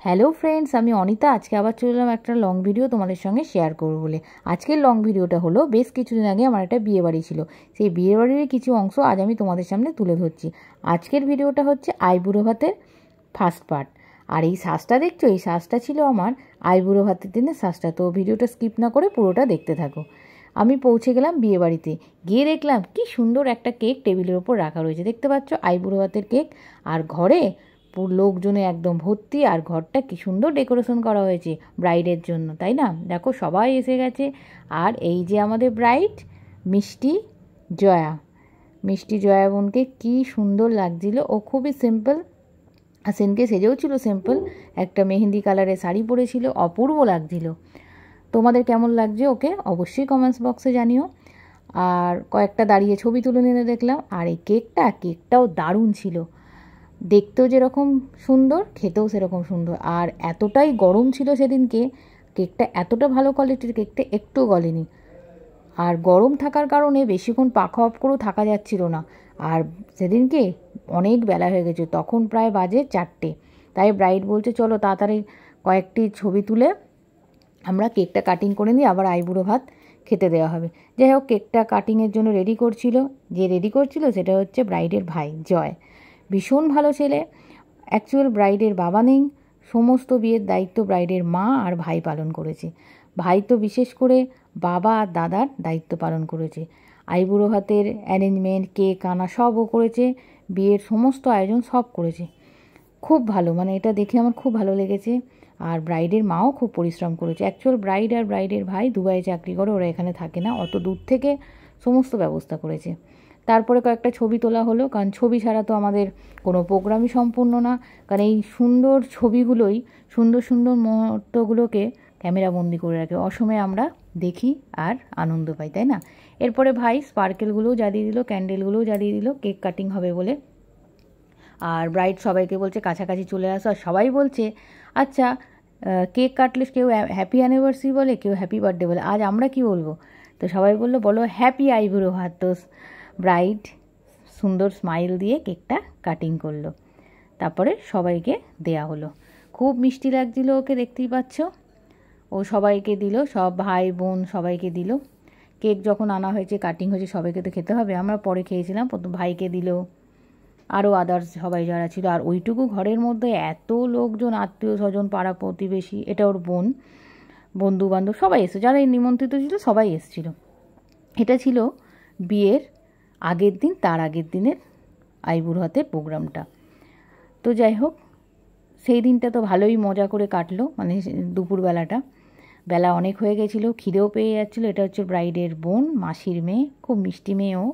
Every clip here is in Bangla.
হ্যালো ফ্রেন্ডস, আমি অনিতা। আজকে আবার চলে এলাম একটা লং ভিডিও তোমাদের সঙ্গে শেয়ার করবো বলে। আজকের লং ভিডিওটা হলো, বেশ কিছুদিন আগে আমার একটা বিয়েবাড়ি ছিল, সেই বিয়েবাড়ির কিছু অংশ আজ আমি তোমাদের সামনে তুলে ধরছি। আজকের ভিডিওটা হচ্ছে আইবুড়ো ভাতের ফার্স্ট পার্ট। আর এই সাজটা দেখছো, এই সাজটা ছিল আমার আইবুড়ো ভাতের দিনের সাজটা। তো ভিডিওটা স্কিপ না করে পুরোটা দেখতে থাকো। আমি পৌঁছে গেলাম বিয়েবাড়িতে, গিয়ে দেখলাম কি সুন্দর একটা কেক টেবিলের ওপর রাখা রয়েছে, দেখতে পাচ্ছ, আইবুড়ো ভাতের কেক। আর ঘরে লোকজনে একদম ভর্তি, আর ঘরটা কি সুন্দর ডেকোরেশন করা হয়েছে ব্রাইডের জন্য, তাই না? দেখো সবাই এসে গেছে। আর এই যে আমাদের ব্রাইড মিষ্টি জয়া, মিষ্টি জয়া বোনকে কি সুন্দর লাগছিল। ও খুবই সিম্পল, আর সেনকে সেজেও ছিল সিম্পল, একটা মেহেন্দি কালারের শাড়ি পরেছিল, অপূর্ব লাগছিল। তোমাদের কেমন লাগছে ওকে অবশ্যই কমেন্টস বক্সে জানিও। আর কয়েকটা দাঁড়িয়ে ছবি তুলে নিয়ে দেখলাম। আর এই কেকটাও দারুণ ছিল, দেখতেও যেরকম সুন্দর, খেতেও সেরকম সুন্দর। আর এতটাই গরম ছিল সেদিনকে, কেকটা এতটা ভালো কোয়ালিটির, কেকটা একটু গলেনি। আর গরম থাকার কারণে বেশিক্ষণ পাখা অফ করেও থাকা যাচ্ছিল না। আর সেদিনকে অনেক বেলা হয়ে গেছে, তখন প্রায় বাজে 4টে। তাই ব্রাইড বলছে চলো তাড়াতাড়ি কয়েকটি ছবি তুলে আমরা কেকটা কাটিং করে নিই, আবার আইবুড়ো ভাত খেতে দেওয়া হবে। যাই হোক, কেকটা কাটিংয়ের জন্য রেডি করছিল, যে রেডি করছিল সেটা হচ্ছে ব্রাইডের ভাই জয়। ভীষণ ভালো ছেলে। অ্যাকচুয়াল ব্রাইডের বাবা নেই, সমস্ত বিয়ের দায়িত্ব ব্রাইডের মা আর ভাই পালন করেছে। ভাই তো বিশেষ করে বাবা আর দাদার দায়িত্ব পালন করেছে। আইবুড়ো ভাতের অ্যারেঞ্জমেন্ট, কেক আনা সবও করেছে, বিয়ের সমস্ত আয়োজন সব করেছে। খুব ভালো, মানে এটা দেখে আমার খুব ভালো লেগেছে। আর ব্রাইডের মাও খুব পরিশ্রম করেছে। অ্যাকচুয়াল ব্রাইড আর ব্রাইডের ভাই দুবাইয়ে চাকরি করে, ওরা এখানে থাকে না, অত দূর থেকে সমস্ত ব্যবস্থা করেছে। তারপরে কয়েকটা ছবি তোলা হলো, কারণ ছবি ছাড়া তো আমাদের কোনো প্রোগ্রামই সম্পূর্ণ না। কারণ এই সুন্দর ছবিগুলোই, সুন্দর সুন্দর মুহূর্তগুলোকে ক্যামেরাবন্দি করে রাখে, অসময়ে আমরা দেখি আর আনন্দ পাই, তাই না? এরপরে ভাই স্পার্কেলগুলোও জ্বালিয়ে দিল, ক্যান্ডেলগুলোও জ্বালিয়ে দিল, কেক কাটিং হবে বলে। আর ব্রাইড সবাইকে বলছে কাছাকাছি চলে আসো। আর সবাই বলছে আচ্ছা, কেক কাটলে কেউ হ্যাপি অ্যানিভার্সারি বলে, কেউ হ্যাপি বার্থডে বলে, আজ আমরা কি বলবো? তো সবাই বললো বলো হ্যাপি আইবুড়ো ভাত। তো ব্রাইড সুন্দর স্মাইল দিয়ে কেকটা কাটিং করলো, তারপরে সবাইকে দেয়া হলো। খুব মিষ্টি লাগছিল ওকে, দেখতেই পাচ্ছ। ও সবাইকে দিল, সব ভাই বোন সবাইকে দিল। কেক যখন আনা হয়েছে, কাটিং হয়েছে, সবাইকে তো খেতে হবে। আমরা পরে খেয়েছিলাম, প্রথম ভাইকে দিল, আরও আদার্স সবাই যারা ছিল। আর ওইটুকু ঘরের মধ্যে এত লোকজন, আত্মীয় স্বজন, পাড়া প্রতিবেশী, এটা ওর বোন, বন্ধু বান্ধব সবাই এসেছে, যারা এই নিমন্ত্রিত ছিল সবাই এসেছিল। এটা ছিল বিয়ের আগের দিন, তার আগের দিনের আইবুড়ো ভাতের প্রোগ্রামটা। তো যাই হোক, সেই দিনটা তো ভালোই মজা করে কাটলো, মানে দুপুরবেলাটা। বেলা অনেক হয়ে গেছিলো, খিদেও পেয়ে যাচ্ছিলো। এটা হচ্ছে ব্রাইডের বোন, মাসির মেয়ে, খুব মিষ্টি মেয়েও।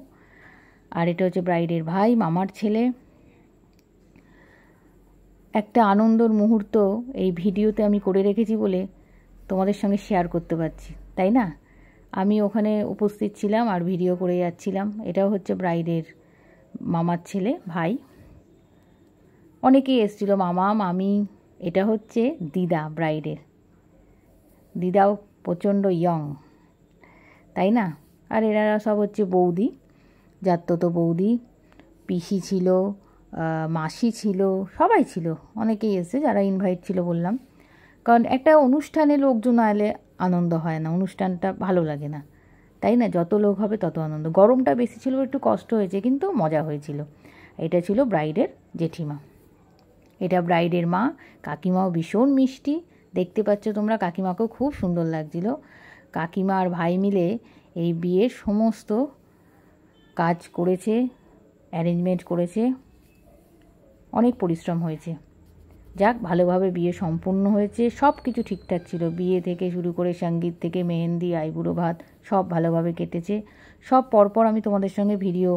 আর এটা হচ্ছে ব্রাইডের ভাই, মামার ছেলে। একটা আনন্দর মুহূর্ত এই ভিডিওতে আমি করে রেখেছি বলে তোমাদের সঙ্গে শেয়ার করতে পারছি, তাই না? আমি ওখানে উপস্থিত ছিলাম আর ভিডিও করে যাচ্ছিলাম। এটাও হচ্ছে ব্রাইডের মামার ছেলে, ভাই। অনেকেই এসেছিলো, মামা মামি। এটা হচ্ছে দিদা, ব্রাইডের দিদাও প্রচণ্ড ইয়ং, তাই না? আর এনারা সব হচ্ছে বৌদি, জাত্ততো বৌদি, পিসি ছিল, মাসি ছিল, সবাই ছিল, অনেকেই এসে যারা ইনভাইট ছিল বললাম। কারণ একটা অনুষ্ঠানে লোকজন এলে আনন্দ হয় না, অনুষ্ঠানটা ভালো লাগে না, তাই না? যত লোক হবে তত আনন্দ। গরমটা বেশি ছিল, একটু কষ্ট হয়েছে, কিন্তু মজা হয়েছিল। এটা ছিল ব্রাইডের জেঠিমা, এটা ব্রাইডের মা। কাকিমাও ভীষণ মিষ্টি, দেখতে পাচ্ছ তোমরা, কাকিমাকেও খুব সুন্দর লাগছিল। কাকিমা আর ভাই মিলে এই বিয়ের সমস্ত কাজ করেছে, অ্যারেঞ্জমেন্ট করেছে, অনেক পরিশ্রম হয়েছে। যাক, ভালোভাবে বিয়ে সম্পূর্ণ হয়েছে, সব কিছু ঠিকঠাক ছিল। বিয়ে থেকে শুরু করে সঙ্গীত থেকে মেহেন্দি, আইবুড়ো ভাত, সব ভালোভাবে কেটেছে। সব পরপর আমি তোমাদের সঙ্গে ভিডিও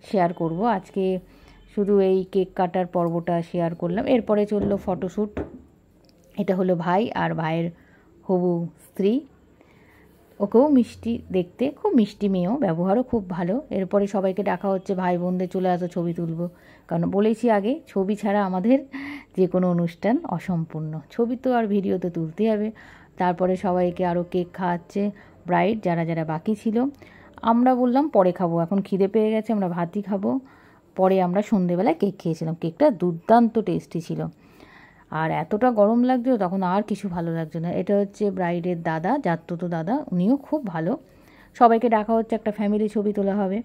শেয়ার করব। আজকে শুধু এই কেক কাটার পর্বটা শেয়ার করলাম। এরপরে চললো ফটোশ্যুট। এটা হলো ভাই আর ভাইয়ের হবু স্ত্রী, ওকেও মিষ্টি দেখতে, খুব মিষ্টি মেয়েও, ব্যবহারও খুব ভালো। এরপরে সবাইকে ডাকা হচ্ছে, ভাই বোনদের চলে আসো ছবি তুলবো। কারণ বলেছি আগে, ছবি ছাড়া আমাদের যে কোনো অনুষ্ঠান অসম্পূর্ণ, ছবি তো আর ভিডিও তো তুলতে হবে। তারপরে সবাইকে আরও কেক খাওয়াচ্ছে ব্রাইড, যারা যারা বাকি ছিল। আমরা বললাম পরে খাবো, এখন খিদে পেয়ে গেছে, আমরা ভাতই খাবো। পরে আমরা সন্ধেবেলায় কেক খেয়েছিলাম, কেকটা দুর্দান্ত টেস্টি ছিল। আর এতটা গরম লাগছিল তখন আর কিছু ভালো লাগছে না। এটা হচ্ছে ব্রাইডের দাদা, জাততো দাদা, উনিও খুব ভালো। সবাইকে ডাকা হচ্ছে, একটা ফ্যামিলি ছবি তোলা হবে।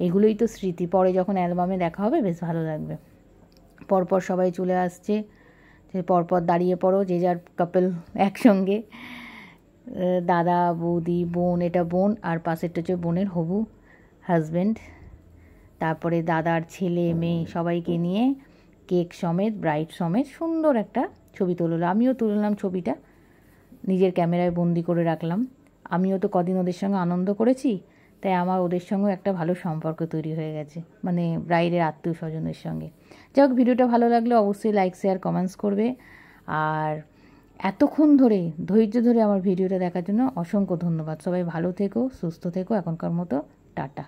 এগুলোই তো স্মৃতি, পরে যখন অ্যালবামে দেখা হবে বেশ ভালো লাগবে। পরপর সবাই চলে আসছে, পরপর দাঁড়িয়ে পড়ো, যে যার কাপল একসঙ্গে, দাদা, বৌদি, বোন, এটা বোন, আর পাশেরটা হচ্ছে বোনের হবু হাজব্যান্ড, তারপরে দাদার ছেলে মেয়ে সবাইকে নিয়ে কেক সমেত, ব্রাইড সমেত সুন্দর একটা ছবি তুললো। আমিও তুললাম ছবিটা, নিজের ক্যামেরায় বন্দি করে রাখলাম। আমিও তো কদিন ওদের সঙ্গে আনন্দ করেছি, তাই আমার ওদের সঙ্গেও একটা ভালো সম্পর্ক তৈরি হয়ে গেছে, মানে ব্রাইডের আত্মীয় স্বজনের সঙ্গে। যাই হোক, ভিডিওটা ভালো লাগলে অবশ্যই লাইক, শেয়ার, কমেন্টস করবে। আর এতক্ষণ ধরে ধৈর্য ধরে আমার ভিডিওটা দেখার জন্য অসংখ্য ধন্যবাদ। সবাই ভালো থেকো, সুস্থ থেকো, এখনকার মতো টাটা।